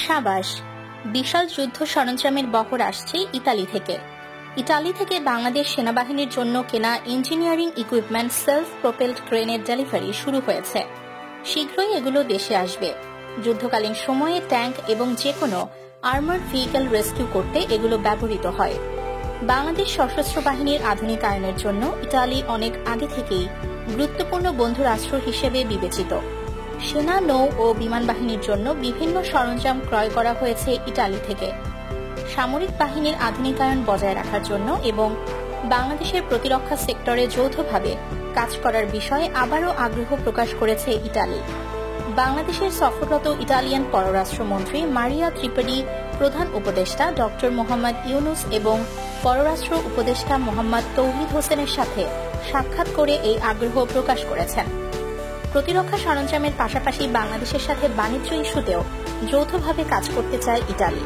সাবাস, বিশাল যুদ্ধ সরঞ্জামের বহর আসছে ইতালি থেকে। ইতালি থেকে বাংলাদেশ সেনাবাহিনীর জন্য কেনা ইঞ্জিনিয়ারিং ইকুইপমেন্ট সেলফ প্রোপেলড ক্রেনের ডেলিভারি শুরু হয়েছে। শীঘ্রই এগুলো দেশে আসবে। যুদ্ধকালীন সময়ে ট্যাঙ্ক এবং যে কোনো আর্মার্ড ভেহিকল রেস্কিউ করতে এগুলো ব্যবহৃত হয়। বাংলাদেশ সশস্ত্র বাহিনীর আধুনিকায়নের জন্য ইতালি অনেক আগে থেকেই গুরুত্বপূর্ণ বন্ধু রাষ্ট্র হিসেবে বিবেচিত। সেনা, নৌ ও বিমান বাহিনীর জন্য বিভিন্ন সরঞ্জাম ক্রয় করা হয়েছে ইতালি থেকে। সামরিক বাহিনীর আধুনিকায়ন বজায় রাখার জন্য এবং বাংলাদেশের প্রতিরক্ষা সেক্টরে যৌথভাবে কাজ করার বিষয়ে আবারও আগ্রহ প্রকাশ করেছে ইতালি। বাংলাদেশের সফররত ইতালিয়ান পররাষ্ট্রমন্ত্রী মারিয়া ত্রিপেডি, প্রধান উপদেষ্টা ডক্টর মোহাম্মদ ইউনুস এবং পররাষ্ট্র উপদেষ্টা মোহাম্মদ তৌহিদ হোসেনের সাথে সাক্ষাৎ করে এই আগ্রহ প্রকাশ করেছেন। প্রতিরক্ষা সরঞ্জামের পাশাপাশি বাংলাদেশের সাথে বাণিজ্য ইস্যুতেও যৌথভাবে কাজ করতে চায় ইতালি।